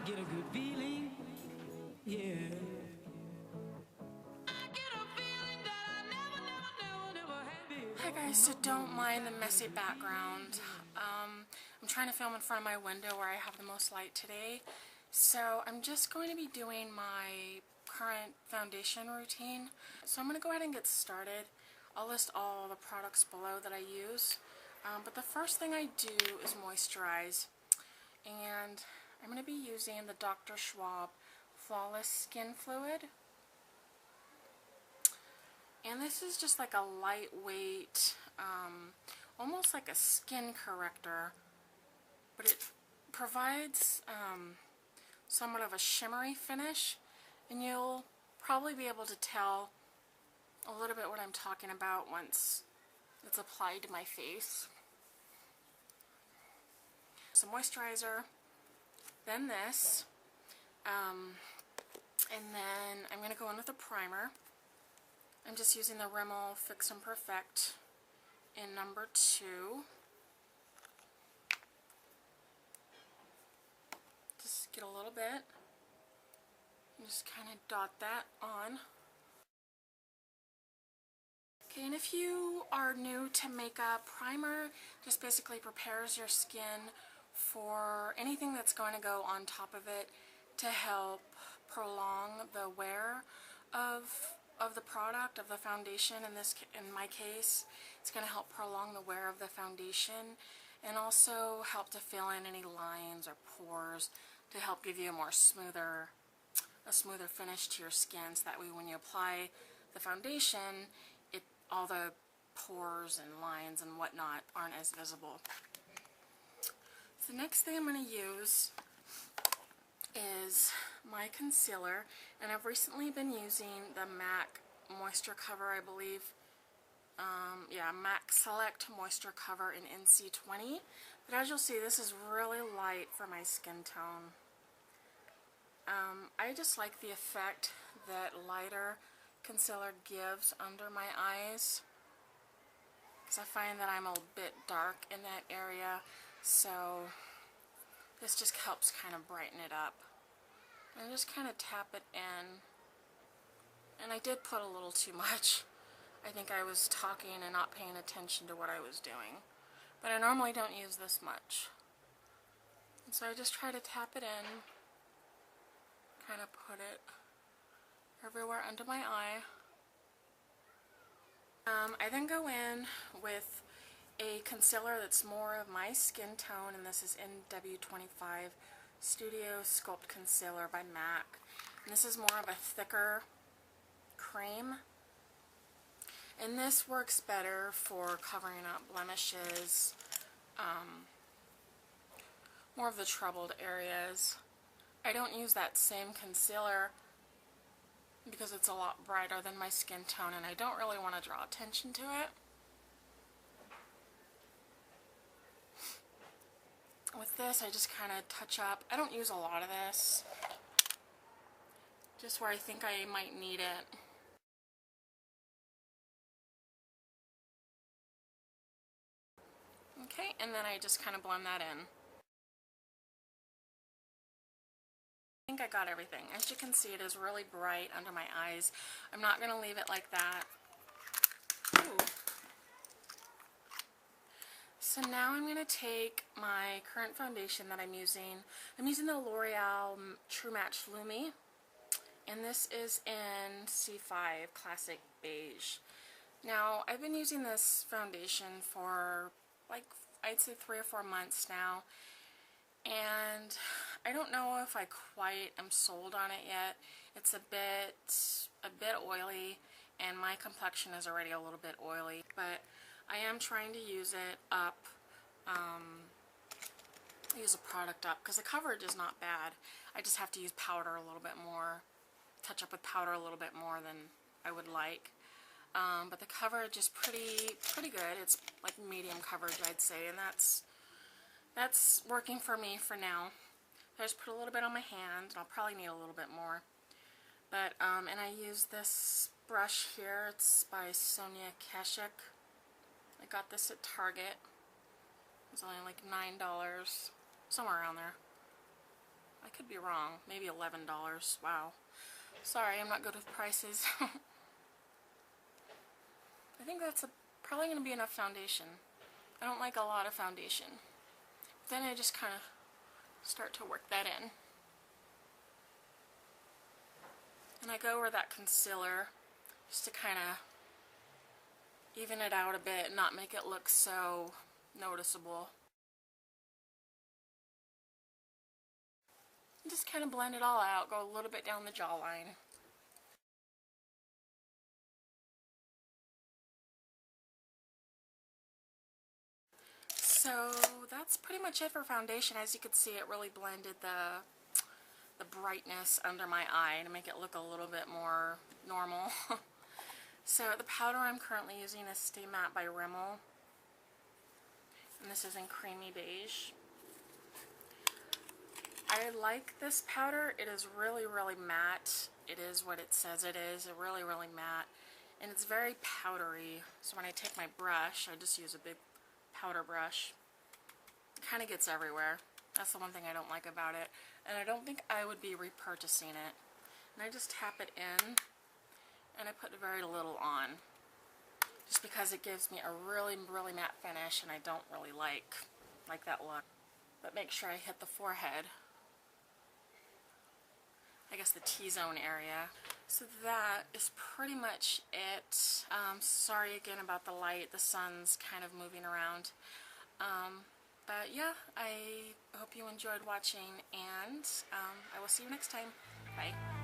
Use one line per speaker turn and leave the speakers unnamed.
get a good feeling, yeah.
Hi guys, so don't mind the messy background. I'm trying to film in front of my window where I have the most light today. So I'm just going to be doing my current foundation routine. So I'm going to go ahead and get started. I'll list all the products below that I use. But the first thing I do is moisturize. And I'm going to be using the Dr. Schwab Flawless Skin Fluid. And this is just like a lightweight, almost like a skin corrector, but it provides somewhat of a shimmery finish, and you'll probably be able to tell a little bit what I'm talking about once it's applied to my face. So moisturizer, then this, and then I'm going to go in with a primer. I'm just using the Rimmel Fix and Perfect in number 2. Just get a little bit and just kind of dot that on. Okay, and if you are new to makeup, primer just basically prepares your skin for anything that's going to go on top of it to help prolong the wear of the product, of the foundation. In my case, it's going to help prolong the wear of the foundation and also help to fill in any lines or pores to help give you a smoother finish to your skin, so that way when you apply the foundation, all the pores and lines and whatnot aren't as visible. So the next thing I'm going to use is my concealer, and I've recently been using the MAC Moisturecover, I believe. Yeah, MAC Select Moisturecover in NC20. But as you'll see, this is really light for my skin tone. I just like the effect that lighter concealer gives under my eyes, because I find that I'm a bit dark in that area, so this just helps kind of brighten it up. And just kind of tap it in. And I did put a little too much. I think I was talking and not paying attention to what I was doing. But I normally don't use this much. And so I just try to tap it in. Kind of put it everywhere under my eye. I then go in with a concealer that's more of my skin tone, and this is NW25 Studio Sculpt Concealer by MAC. And this is more of a thicker cream. And this works better for covering up blemishes, more of the troubled areas. I don't use that same concealer because it's a lot brighter than my skin tone, and I don't really want to draw attention to it. With this, I just kind of touch up. I don't use a lot of this, just where I think I might need it. Okay, and then I just kind of blend that in. I think I got everything. As you can see, it is really bright under my eyes. I'm not going to leave it like that. Ooh. So now I'm going to take my current foundation that I'm using. I'm using the L'Oreal True Match Lumi, and this is in C5 Classic Beige. Now, I've been using this foundation for like, I'd say 3 or 4 months now, and I don't know if I quite am sold on it yet. It's a bit oily, and my complexion is already a little bit oily, but I am trying to use it up, use a product up, because the coverage is not bad. I just have to use powder a little bit more, touch up with powder a little bit more than I would like. But the coverage is pretty good. It's like medium coverage, I'd say, and that's working for me for now. I just put a little bit on my hand, and I'll probably need a little bit more. But and I use this brush here. It's by Sonia Kashuk. I got this at Target. It was only like $9, somewhere around there. I could be wrong. Maybe $11. Wow. Sorry, I'm not good with prices. I think that's probably going to be enough foundation. I don't like a lot of foundation. Then I just kind of start to work that in. And I go over that concealer just to kind of even it out a bit and not make it look so noticeable. And just kind of blend it all out, go a little bit down the jawline. So that's pretty much it for foundation. As you can see, it really blended the brightness under my eye to make it look a little bit more normal. So the powder I'm currently using is Stay Matte by Rimmel, and this is in Creamy Beige. I like this powder. It is really, really matte. It is what it says it is. It's really, really matte, and it's very powdery. So when I take my brush, I just use a big powder brush. It kind of gets everywhere. That's the one thing I don't like about it, and I don't think I would be repurchasing it. And I just tap it in, and I put very little on, just because it gives me a really, really matte finish, and I don't really like that look. But make sure I hit the forehead, I guess the T-zone area. So that is pretty much it. Sorry again about the light. The sun's kind of moving around. But yeah, I hope you enjoyed watching, and I will see you next time. Bye.